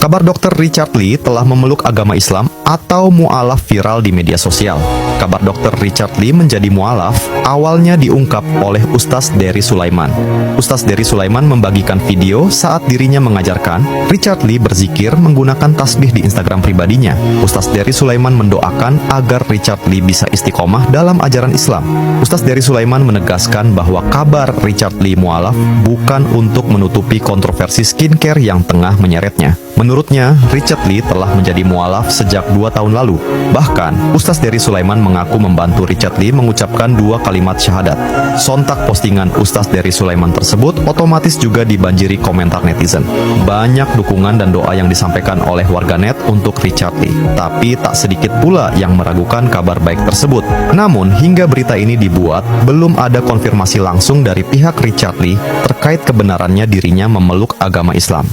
Kabar Dr. Richard Lee telah memeluk agama Islam atau mu'alaf viral di media sosial. Kabar Dr. Richard Lee menjadi mu'alaf awalnya diungkap oleh Ustaz Dery Sulaiman. Ustaz Dery Sulaiman membagikan video saat dirinya mengajarkan Richard Lee berzikir menggunakan tasbih di Instagram pribadinya. Ustaz Dery Sulaiman mendoakan agar Richard Lee bisa istiqomah dalam ajaran Islam. Ustaz Dery Sulaiman menegaskan bahwa kabar Richard Lee mu'alaf bukan untuk menutupi kontroversi skincare yang tengah menyeretnya. Menurutnya, Richard Lee telah menjadi mu'alaf sejak 2 tahun lalu. Bahkan, Ustaz Dery Sulaiman mengaku membantu Richard Lee mengucapkan 2 kalimat syahadat. Sontak postingan Ustaz Dery Sulaiman tersebut otomatis juga dibanjiri komentar netizen. Banyak dukungan dan doa yang disampaikan oleh warganet untuk Richard Lee. Tapi tak sedikit pula yang meragukan kabar baik tersebut. Namun, hingga berita ini dibuat, belum ada konfirmasi langsung dari pihak Richard Lee terkait kebenarannya dirinya memeluk agama Islam.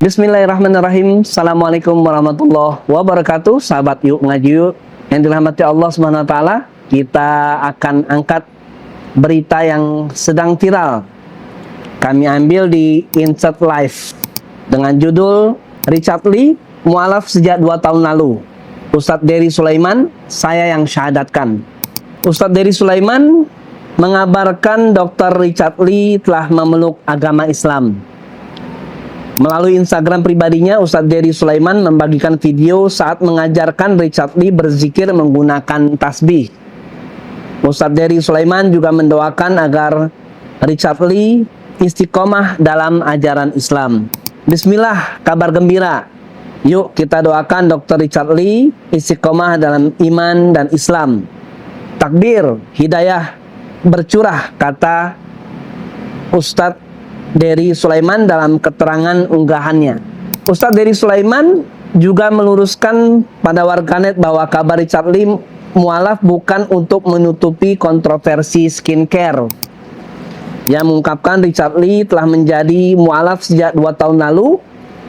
Bismillahirrahmanirrahim. Assalamualaikum warahmatullahi wabarakatuh. Sahabat Yuk Ngaji Yuk yang dirahmati Allah SWT, kita akan angkat berita yang sedang viral. Kami ambil di Insert Live dengan judul Richard Lee mu'alaf sejak 2 tahun lalu. Ustadz Dery Sulaiman, saya yang syahadatkan. Ustadz Dery Sulaiman mengabarkan Dr. Richard Lee telah memeluk agama Islam. Melalui Instagram pribadinya, Ustadz Dery Sulaiman membagikan video saat mengajarkan Richard Lee berzikir menggunakan tasbih. Ustadz Dery Sulaiman juga mendoakan agar Richard Lee istiqomah dalam ajaran Islam. Bismillah, kabar gembira. Yuk kita doakan Dr. Richard Lee istiqomah dalam iman dan Islam. Takbir, hidayah bercurah, kata Ustadz Dery Sulaiman dalam keterangan unggahannya. Ustadz Dery Sulaiman juga meluruskan pada warganet bahwa kabar Richard Lee mu'alaf bukan untuk menutupi kontroversi skincare. Dia mengungkapkan Richard Lee telah menjadi mu'alaf sejak 2 tahun lalu.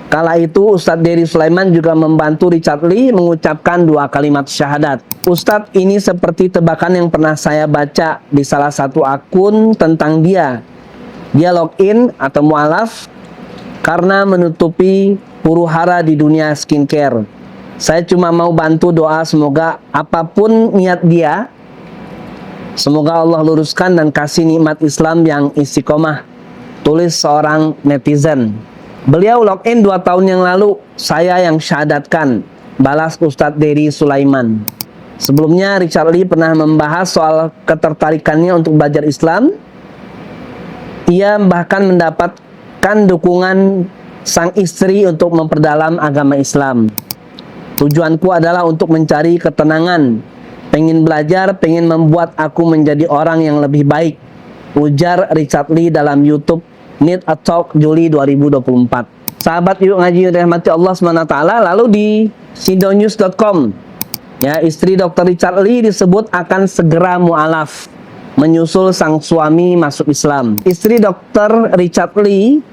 Kala itu Ustadz Dery Sulaiman juga membantu Richard Lee mengucapkan 2 kalimat syahadat. Ustadz ini seperti tebakan yang pernah saya baca di salah satu akun tentang dia. Dia login atau mu'alaf karena menutupi huru-hara di dunia skincare. Saya cuma mau bantu doa semoga apapun niat dia, semoga Allah luruskan dan kasih nikmat Islam yang istiqomah, tulis seorang netizen. Beliau login 2 tahun yang lalu, saya yang syahadatkan, balas Ustadz Dery Sulaiman. Sebelumnya Richard Lee pernah membahas soal ketertarikannya untuk belajar Islam. Ia bahkan mendapatkan dukungan sang istri untuk memperdalam agama Islam. Tujuanku adalah untuk mencari ketenangan, pengen belajar, pengen membuat aku menjadi orang yang lebih baik, ujar Richard Lee dalam YouTube Need a Talk Juli 2024. Sahabat Yuk Ngaji dirahmati Allah SWT, lalu di sidonews.com, ya, istri Dr. Richard Lee disebut akan segera mu'alaf menyusul sang suami masuk Islam. Istri Dr. Richard Lee,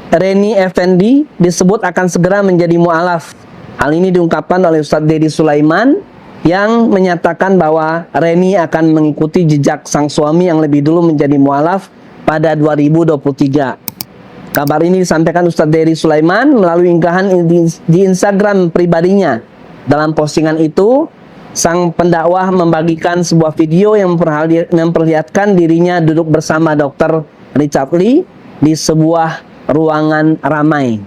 Reni Effendi, disebut akan segera menjadi mu'alaf. Hal ini diungkapkan oleh Ustadz Dery Sulaiman yang menyatakan bahwa Reni akan mengikuti jejak sang suami yang lebih dulu menjadi mu'alaf pada 2023. Kabar ini disampaikan Ustadz Dery Sulaiman melalui unggahan di Instagram pribadinya. Dalam postingan itu, sang pendakwah membagikan sebuah video yang memperlihatkan dirinya duduk bersama Dr. Richard Lee di sebuah ruangan ramai.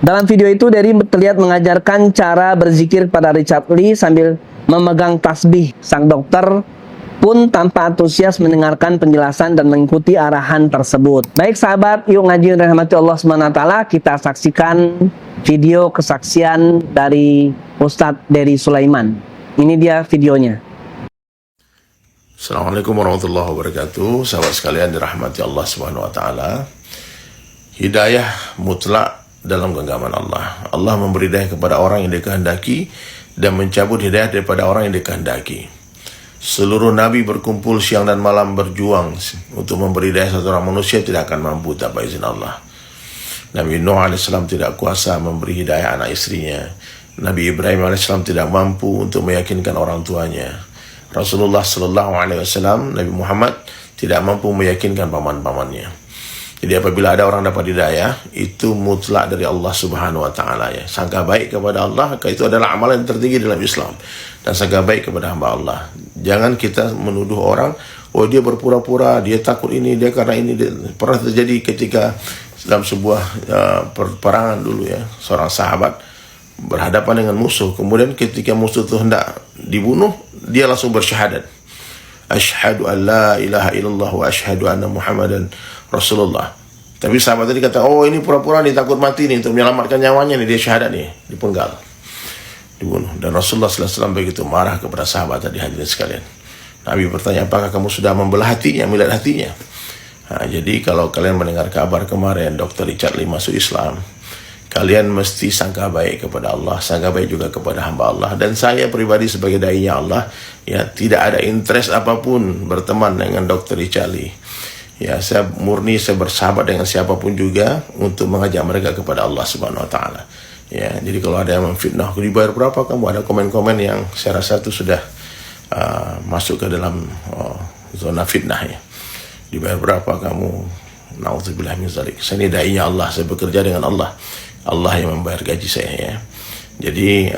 Dalam video itu, Dery terlihat mengajarkan cara berzikir kepada Richard Lee sambil memegang tasbih. Sang dokter pun tanpa antusias mendengarkan penjelasan dan mengikuti arahan tersebut. Baik sahabat Yuk Ngaji dirahmati Allah SWT, kita saksikan video kesaksian dari Ustadz Dery Sulaiman. Ini dia videonya. Assalamualaikum warahmatullahi wabarakatuh. Sahabat sekalian dirahmati Allah Subhanahu wa taala. Hidayah mutlak dalam genggaman Allah. Allah memberi hidayah kepada orang yang dikehendaki dan mencabut hidayah daripada orang yang dikehendaki. Seluruh nabi berkumpul siang dan malam berjuang untuk memberi hidayah satu orang manusia tidak akan mampu tanpa izin Allah. Nabi Nuh alaihissalam tidak kuasa memberi hidayah anak istrinya. Nabi Ibrahim alaihissalam tidak mampu untuk meyakinkan orang tuanya. Rasulullah sallallahu alaihi wasallam, Nabi Muhammad tidak mampu meyakinkan paman-pamannya. Jadi apabila ada orang dapat hidayah, itu mutlak dari Allah Subhanahu wa taala ya. Sangka baik kepada Allah, itu adalah amalan yang tertinggi dalam Islam. Dan sangka baik kepada hamba Allah. Jangan kita menuduh orang, oh dia berpura-pura, dia takut ini, dia karena ini. Pernah terjadi ketika dalam sebuah peperangan dulu ya, seorang sahabat berhadapan dengan musuh. Kemudian ketika musuh itu hendak dibunuh, dia langsung bersyahadat. Asyhadu an la ilaha illallah wa asyhadu anna Muhammadan Rasulullah. Tapi sahabat tadi kata, oh ini pura-pura nih, takut mati nih, untuk menyelamatkan nyawanya nih, dia syahadat nih, dipenggal, dibunuh. Dan Rasulullah SAW begitu marah kepada sahabat tadi, hadirin sekalian. Nabi bertanya, apakah kamu sudah membelah hatinya, melihat hatinya? Nah, jadi kalau kalian mendengar kabar kemarin Dr. Richard Lee masuk Islam, kalian mesti sangka baik kepada Allah, sangka baik juga kepada hamba Allah. Dan saya pribadi sebagai dai-nya Allah, ya tidak ada interest apapun berteman dengan Dr. Richard Lee. Ya, saya murni, saya bersahabat dengan siapapun juga untuk mengajak mereka kepada Allah Subhanahu wa taala. Ya, jadi kalau ada yang memfitnah, dibayar berapa kamu? Ada komen-komen yang saya rasa itu sudah masuk ke dalam zona fitnah ya. Dibayar berapa kamu? Nauzubillah min zalik. Saya ini dai-nya Allah, saya bekerja dengan Allah. Allah yang membayar gaji saya ya. Jadi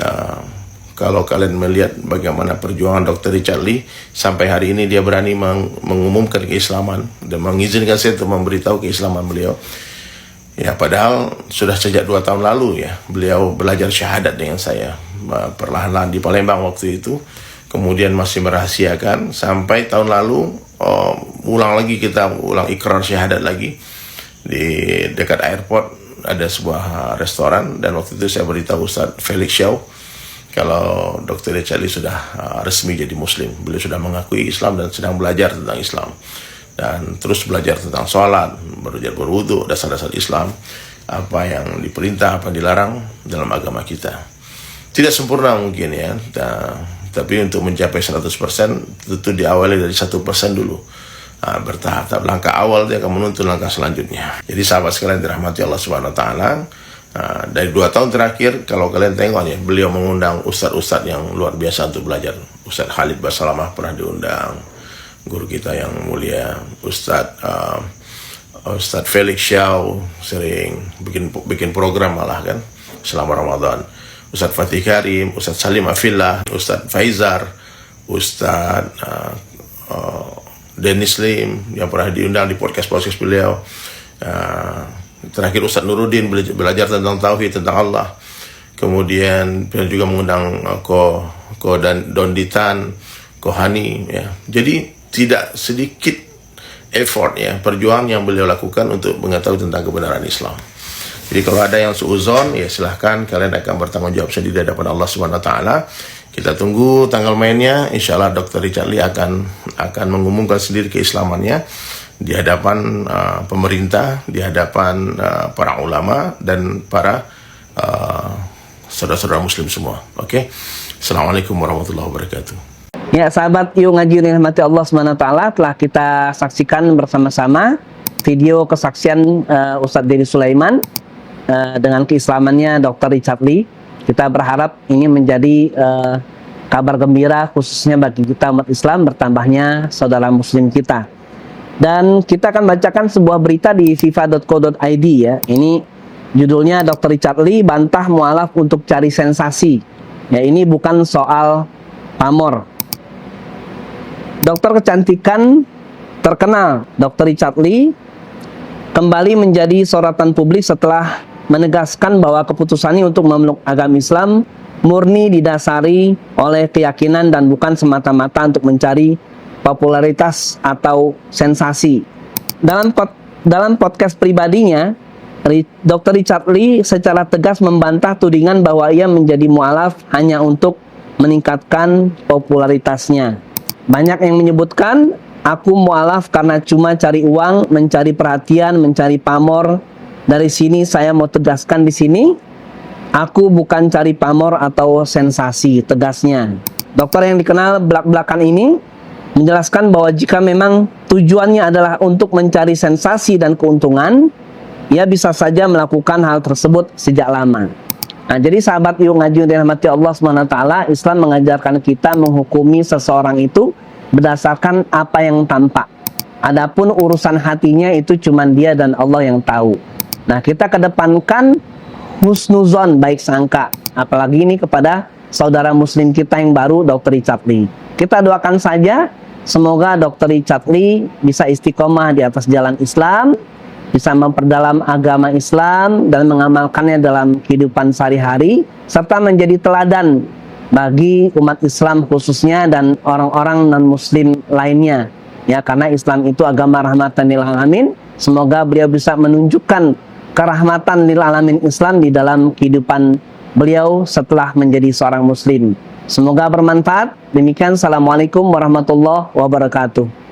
kalau kalian melihat bagaimana perjuangan Dr. Richard Lee, sampai hari ini dia berani mengumumkan keislaman dan mengizinkan saya untuk memberitahu keislaman beliau. Ya, padahal sudah sejak 2 tahun lalu ya, beliau belajar syahadat dengan saya perlahan-lahan di Palembang waktu itu. Kemudian masih merahasiakan sampai tahun lalu ulang ikrar syahadat lagi di dekat airport. Ada sebuah restoran dan waktu itu saya beritahu Ustaz Felix Shaw kalau Dr. Richard Lee sudah resmi jadi Muslim. Beliau sudah mengakui Islam dan sedang belajar tentang Islam. Dan terus belajar tentang sholat, belajar berwudu, dasar-dasar Islam, apa yang diperintah, apa yang dilarang dalam agama kita. Tidak sempurna mungkin ya, tapi untuk mencapai 100% tentu diawali dari 1% dulu. Bertahap-tahap, langkah awal dia akan menuntun langkah selanjutnya. Jadi sahabat sekalian dirahmati Allah Subhanahu wa taala, dari 2 tahun terakhir kalau kalian tengok ya, beliau mengundang ustadz-ustadz yang luar biasa untuk belajar. Ustadz Khalid Basalamah pernah diundang, guru kita yang mulia Ustadz Felix Shaw sering bikin program malah kan selama Ramadan. Ustadz Fatih Karim, Ustadz Salim Afillah, Ustadz Faizar, Ustadz Dennis Lim yang pernah diundang di podcast beliau. Terakhir Ustadz Nuruddin belajar tentang tauhid, tentang Allah. Kemudian beliau juga mengundang Ko Donditan, Kohani ya. Jadi tidak sedikit effort ya, perjuangan yang beliau lakukan untuk mengetahui tentang kebenaran Islam. Jadi kalau ada yang suuzon ya silahkan, kalian akan bertanggung jawab sendiri di hadapan Allah Subhanahu wa taala. Kita tunggu tanggal mainnya. Insyaallah Dr. Richard Lee akan mengumumkan sendiri keislamannya di hadapan pemerintah, di hadapan para ulama dan para saudara-saudara muslim semua. Oke. Assalamualaikum warahmatullahi wabarakatuh. Ya, sahabat Yuk Ngaji Rahmati Allah Subhanahu wa taala, telah kita saksikan bersama-sama video kesaksian Ustadz Dery Sulaiman dengan keislamannya Dr. Richard Lee. Kita berharap ini menjadi kabar gembira khususnya bagi kita umat Islam, bertambahnya saudara muslim kita. Dan kita akan bacakan sebuah berita di fifa.co.id ya. Ini judulnya Dr. Richard Lee bantah mualaf untuk cari sensasi. Ya, ini bukan soal pamor. Dokter kecantikan terkenal Dr. Richard Lee kembali menjadi sorotan publik setelah menegaskan bahwa keputusannya untuk memeluk agama Islam murni didasari oleh keyakinan dan bukan semata-mata untuk mencari popularitas atau sensasi. Dalam podcast pribadinya, Dr. Richard Lee secara tegas membantah tudingan bahwa ia menjadi mualaf hanya untuk meningkatkan popularitasnya. Banyak yang menyebutkan, aku mualaf karena cuma cari uang, mencari perhatian, mencari pamor. Dari sini saya mau tegaskan di sini, aku bukan cari pamor atau sensasi, tegasnya. Dokter yang dikenal belak-belakan ini menjelaskan bahwa jika memang tujuannya adalah untuk mencari sensasi dan keuntungan, ia bisa saja melakukan hal tersebut sejak lama. Nah, jadi sahabat Yuk Ngaji yang dirahmati Allah SWT, Islam mengajarkan kita menghukumi seseorang itu berdasarkan apa yang tampak. Adapun urusan hatinya itu cuma dia dan Allah yang tahu. Nah, kita kedepankan husnuzon, baik sangka, apalagi ini kepada saudara muslim kita yang baru, Dr. Richard Lee. Kita doakan saja semoga Dr. Richard Lee bisa istiqomah di atas jalan Islam, bisa memperdalam agama Islam dan mengamalkannya dalam kehidupan sehari-hari, serta menjadi teladan bagi umat Islam khususnya dan orang-orang non-muslim lainnya. Ya, karena Islam itu agama rahmatan lil alamin. Semoga beliau bisa menunjukkan kerahmatan lil alamin Islam di dalam kehidupan beliau setelah menjadi seorang muslim. Semoga bermanfaat. Demikian, assalamualaikum warahmatullahi wabarakatuh.